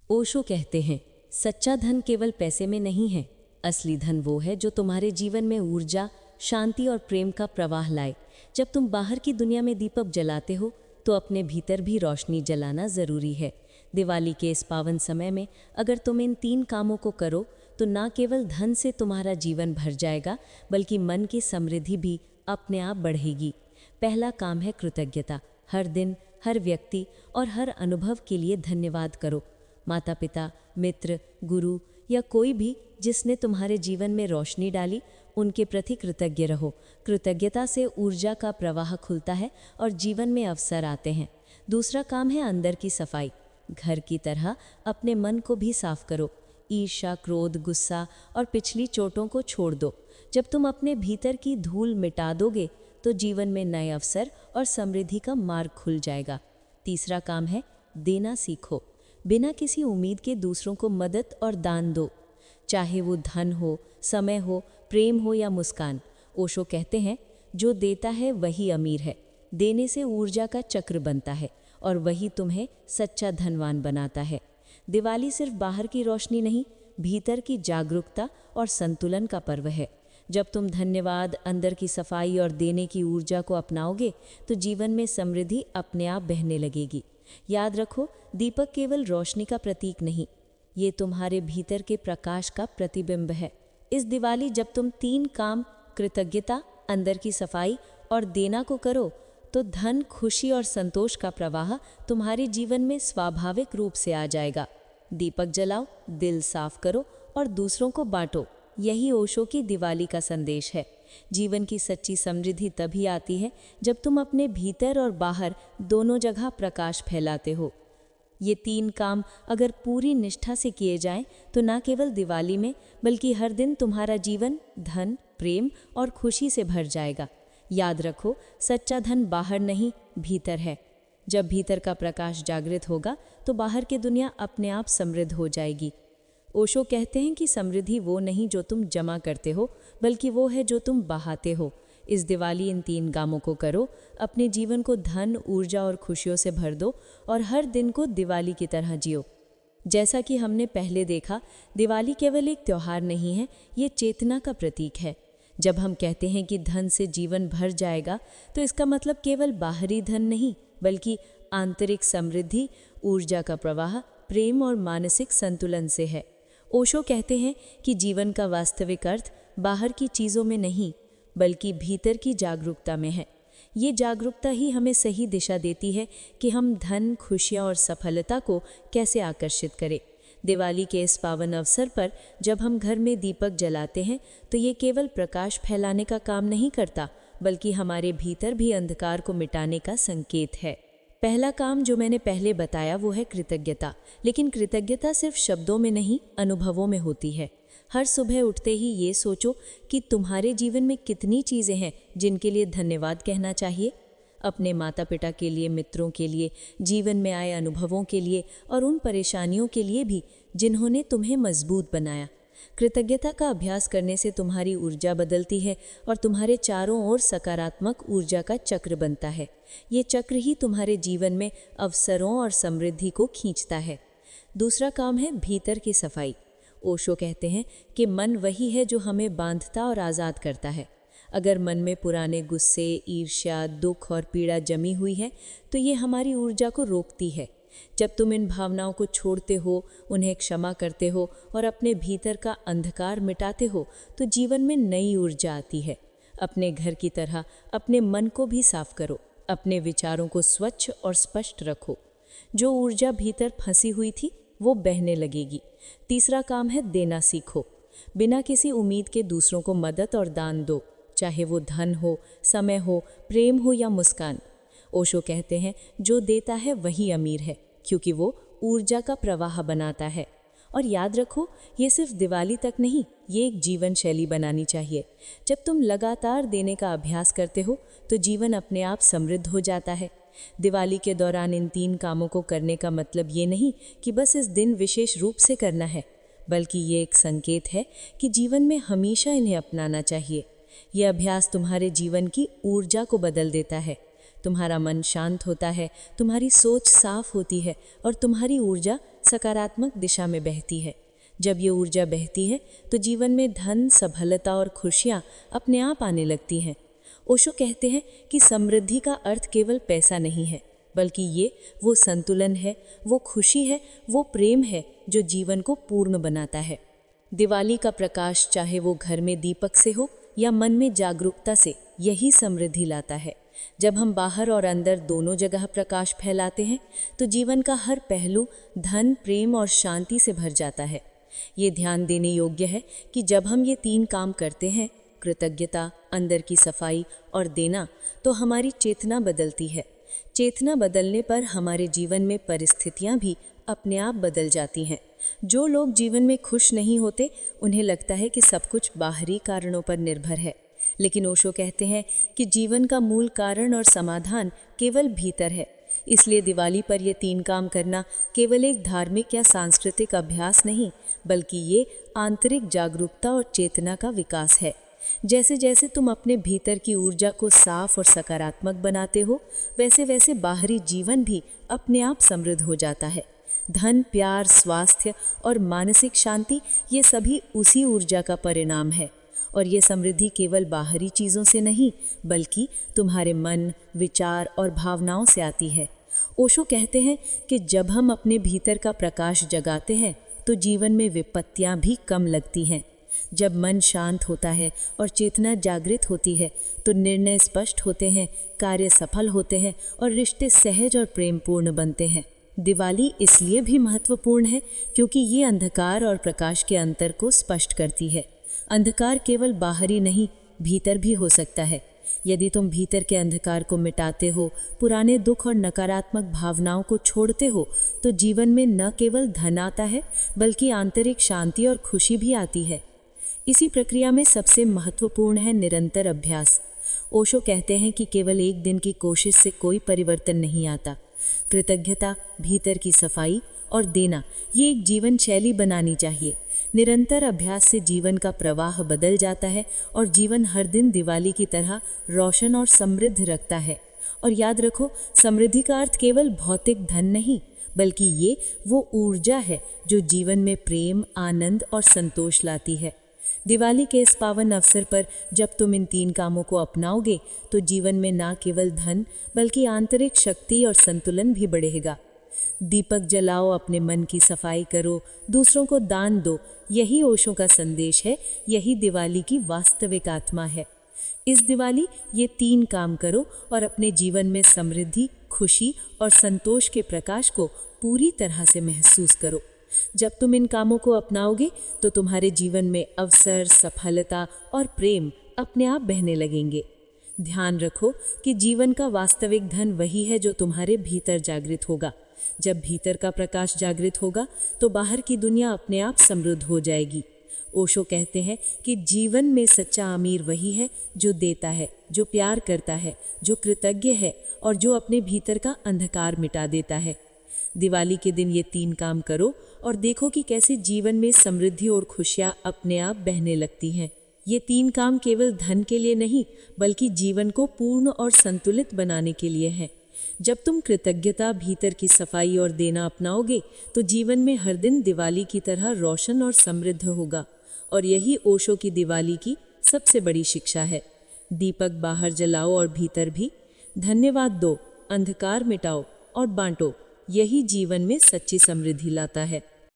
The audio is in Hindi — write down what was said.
ओशो कहते हैं, सच्चा धन केवल पैसे में नहीं है। असली धन वो है जो तुम्हारे जीवन में ऊर्जा, शांति और प्रेम का प्रवाह लाए। जब तुम बाहर की दुनिया में दीपक जलाते हो तो अपने भीतर भी रोशनी जलाना ज़रूरी है। दिवाली के इस पावन समय में अगर तुम इन 3 कामों को करो तो ना केवल धन से तुम्हारा जीवन भर जाएगा, बल्कि मन की समृद्धि भी अपने आप बढ़ेगी। पहला काम है कृतज्ञता। हर दिन, हर व्यक्ति और हर अनुभव के लिए धन्यवाद करो। माता पिता, मित्र, गुरु या कोई भी जिसने तुम्हारे जीवन में रोशनी डाली, उनके प्रति कृतज्ञ रहो। कृतज्ञता से ऊर्जा का प्रवाह खुलता है और जीवन में अवसर आते हैं। दूसरा काम है अंदर की सफाई। घर की तरह अपने मन को भी साफ करो। ईर्ष्या, क्रोध, गुस्सा और पिछली चोटों को छोड़ दो। जब तुम अपने भीतर की धूल मिटा दोगे तो जीवन में नए अवसर और समृद्धि का मार्ग खुल जाएगा। तीसरा काम है देना सीखो। बिना किसी उम्मीद के दूसरों को मदद और दान दो, चाहे वो धन हो, समय हो, प्रेम हो या मुस्कान। ओशो कहते हैं, जो देता है वही अमीर है। देने से ऊर्जा का चक्र बनता है और वही तुम्हें सच्चा धनवान बनाता है। दिवाली सिर्फ बाहर की रोशनी नहीं, भीतर की जागरूकता और संतुलन का पर्व है। जब तुम धन्यवाद, अंदर की सफाई और देने की ऊर्जा को अपनाओगे तो जीवन में समृद्धि अपने आप बहने लगेगी। याद रखो, दीपक केवल रोशनी का प्रतीक नहीं, ये तुम्हारे भीतर के प्रकाश का प्रतिबिंब है। इस दिवाली जब तुम 3 काम, कृतज्ञता, अंदर की सफाई और देना को करो तो धन, खुशी और संतोष का प्रवाह तुम्हारे जीवन में स्वाभाविक रूप से आ जाएगा। दीपक जलाओ, दिल साफ करो और दूसरों को बांटो। यही ओशो की दिवाली का संदेश है। जीवन की सच्ची समृद्धि तभी आती है जब तुम अपने भीतर और बाहर दोनों जगह प्रकाश फैलाते हो। ये 3 काम अगर पूरी निष्ठा से किए जाएं तो ना केवल दिवाली में बल्कि हर दिन तुम्हारा जीवन धन, प्रेम और खुशी से भर जाएगा। याद रखो, सच्चा धन बाहर नहीं, भीतर है। जब भीतर का प्रकाश जागृत होगा तो बाहर की दुनिया अपने आप समृद्ध हो जाएगी। ओशो कहते हैं कि समृद्धि वो नहीं जो तुम जमा करते हो, बल्कि वो है जो तुम बहाते हो। इस दिवाली इन 3 कामों को करो। अपने जीवन को धन, ऊर्जा और खुशियों से भर दो और हर दिन को दिवाली की तरह जियो। जैसा कि हमने पहले देखा, दिवाली केवल एक त्योहार नहीं है, ये चेतना का प्रतीक है। जब हम कहते हैं कि धन से जीवन भर जाएगा तो इसका मतलब केवल बाहरी धन नहीं, बल्कि आंतरिक समृद्धि, ऊर्जा का प्रवाह, प्रेम और मानसिक संतुलन से है। ओशो कहते हैं कि जीवन का वास्तविक अर्थ बाहर की चीज़ों में नहीं, बल्कि भीतर की जागरूकता में है। ये जागरूकता ही हमें सही दिशा देती है कि हम धन, खुशियाँ और सफलता को कैसे आकर्षित करें। दिवाली के इस पावन अवसर पर जब हम घर में दीपक जलाते हैं तो ये केवल प्रकाश फैलाने का काम नहीं करता, बल्कि हमारे भीतर भी अंधकार को मिटाने का संकेत है। पहला काम जो मैंने पहले बताया वो है कृतज्ञता। लेकिन कृतज्ञता सिर्फ शब्दों में नहीं, अनुभवों में होती है। हर सुबह उठते ही ये सोचो कि तुम्हारे जीवन में कितनी चीज़ें हैं जिनके लिए धन्यवाद कहना चाहिए। अपने माता पिता के लिए, मित्रों के लिए, जीवन में आए अनुभवों के लिए और उन परेशानियों के लिए भी जिन्होंने तुम्हें मजबूत बनाया। कृतज्ञता का अभ्यास करने से तुम्हारी ऊर्जा बदलती है और तुम्हारे चारों ओर सकारात्मक ऊर्जा का चक्र बनता है। ये चक्र ही तुम्हारे जीवन में अवसरों और समृद्धि को खींचता है। दूसरा काम है भीतर की सफाई। ओशो कहते हैं कि मन वही है जो हमें बांधता और आज़ाद करता है। अगर मन में पुराने गुस्से, ईर्ष्या, दुख और पीड़ा जमी हुई है तो ये हमारी ऊर्जा को रोकती है। जब तुम इन भावनाओं को छोड़ते हो, उन्हें क्षमा करते हो और अपने भीतर का अंधकार मिटाते हो तो जीवन में नई ऊर्जा आती है। अपने घर की तरह अपने मन को भी साफ करो। अपने विचारों को स्वच्छ और स्पष्ट रखो। जो ऊर्जा भीतर फंसी हुई थी वो बहने लगेगी। तीसरा काम है देना सीखो। बिना किसी उम्मीद के दूसरों को मदद और दान दो, चाहे वो धन हो, समय हो, प्रेम हो या मुस्कान। ओशो कहते हैं, जो देता है वही अमीर है, क्योंकि वो ऊर्जा का प्रवाह बनाता है। और याद रखो, ये सिर्फ दिवाली तक नहीं, ये एक जीवन शैली बनानी चाहिए। जब तुम लगातार देने का अभ्यास करते हो तो जीवन अपने आप समृद्ध हो जाता है। दिवाली के दौरान इन 3 कामों को करने का मतलब ये नहीं कि बस इस दिन विशेष रूप से करना है, बल्कि ये एक संकेत है कि जीवन में हमेशा इन्हें अपनाना चाहिए। यह अभ्यास तुम्हारे जीवन की ऊर्जा को बदल देता है। तुम्हारा मन शांत होता है, तुम्हारी सोच साफ होती है और तुम्हारी ऊर्जा सकारात्मक दिशा में बहती है। जब ये ऊर्जा बहती है तो जीवन में धन, सफलता और खुशियाँ अपने आप आने लगती हैं। ओशो कहते हैं कि समृद्धि का अर्थ केवल पैसा नहीं है, बल्कि ये वो संतुलन है, वो खुशी है, वो प्रेम है जो जीवन को पूर्ण बनाता है। दिवाली का प्रकाश, चाहे वो घर में दीपक से हो या मन में जागरूकता से, यही समृद्धि लाता है। जब हम बाहर और अंदर दोनों जगह प्रकाश फैलाते हैं तो जीवन का हर पहलू धन, प्रेम और शांति से भर जाता है। ये ध्यान देने योग्य है कि जब हम ये 3 काम करते हैं, कृतज्ञता, अंदर की सफाई और देना, तो हमारी चेतना बदलती है। चेतना बदलने पर हमारे जीवन में परिस्थितियां भी अपने आप बदल जाती हैं। जो लोग जीवन में खुश नहीं होते, उन्हें लगता है कि सब कुछ बाहरी कारणों पर निर्भर है, लेकिन ओशो कहते हैं कि जीवन का मूल कारण और समाधान केवल भीतर है। इसलिए दिवाली पर ये 3 काम करना केवल एक धार्मिक या सांस्कृतिक अभ्यास नहीं, बल्कि ये आंतरिक जागरूकता और चेतना का विकास है। जैसे जैसे तुम अपने भीतर की ऊर्जा को साफ और सकारात्मक बनाते हो, वैसे वैसे बाहरी जीवन भी अपने आप समृद्ध हो जाता है। धन, प्यार, स्वास्थ्य और मानसिक शांति, ये सभी उसी ऊर्जा का परिणाम है। और ये समृद्धि केवल बाहरी चीज़ों से नहीं, बल्कि तुम्हारे मन, विचार और भावनाओं से आती है। ओशो कहते हैं कि जब हम अपने भीतर का प्रकाश जगाते हैं तो जीवन में विपत्तियां भी कम लगती हैं। जब मन शांत होता है और चेतना जागृत होती है तो निर्णय स्पष्ट होते हैं, कार्य सफल होते हैं और रिश्ते सहज और प्रेमपूर्ण बनते हैं। दिवाली इसलिए भी महत्वपूर्ण है क्योंकि ये अंधकार और प्रकाश के अंतर को स्पष्ट करती है। अंधकार केवल बाहरी नहीं, भीतर भी हो सकता है। यदि तुम भीतर के अंधकार को मिटाते हो, पुराने दुख और नकारात्मक भावनाओं को छोड़ते हो, तो जीवन में न केवल धन आता है, बल्कि आंतरिक शांति और खुशी भी आती है। इसी प्रक्रिया में सबसे महत्वपूर्ण है निरंतर अभ्यास। ओशो कहते हैं कि केवल एक दिन की कोशिश से कोई परिवर्तन नहीं आता। कृतज्ञता, भीतर की सफाई और देना, ये एक जीवन शैली बनानी चाहिए। निरंतर अभ्यास से जीवन का प्रवाह बदल जाता है और जीवन हर दिन दिवाली की तरह रोशन और समृद्ध रखता है। और याद रखो, समृद्धि का अर्थ केवल भौतिक धन नहीं, बल्कि ये वो ऊर्जा है जो जीवन में प्रेम, आनंद और संतोष लाती है। दिवाली के इस पावन अवसर पर जब तुम इन 3 कामों को अपनाओगे तो जीवन में ना केवल धन, बल्कि आंतरिक शक्ति और संतुलन भी बढ़ेगा। दीपक जलाओ, अपने मन की सफाई करो, दूसरों को दान दो, यही ओशो का संदेश है, यही दिवाली की वास्तविक आत्मा है। इस दिवाली ये 3 काम करो और अपने जीवन में समृद्धि, खुशी और संतोष के प्रकाश को पूरी तरह से महसूस करो। जब तुम इन कामों को अपनाओगे तो तुम्हारे जीवन में अवसर, सफलता और प्रेम अपने आप बहने लगेंगे। ध्यान रखो कि जीवन का वास्तविक धन वही है जो तुम्हारे भीतर जागृत होगा। जब भीतर का प्रकाश जागृत होगा तो बाहर की दुनिया अपने आप समृद्ध हो जाएगी। ओशो कहते हैं कि जीवन में सच्चा अमीर वही है जो देता है, जो प्यार करता है, जो कृतज्ञ है और जो अपने भीतर का अंधकार मिटा देता है। दिवाली के दिन ये 3 काम करो और देखो कि कैसे जीवन में समृद्धि और खुशियाँ अपने आप बहने लगती हैं। ये 3 काम केवल धन के लिए नहीं, बल्कि जीवन को पूर्ण और संतुलित बनाने के लिए हैं। जब तुम कृतज्ञता, भीतर की सफाई और देना अपनाओगे तो जीवन में हर दिन दिवाली की तरह रोशन और समृद्ध होगा। और यही ओशो की दिवाली की सबसे बड़ी शिक्षा है। दीपक बाहर जलाओ और भीतर भी। धन्यवाद दो, अंधकार मिटाओ और बांटो। यही जीवन में सच्ची समृद्धि लाता है।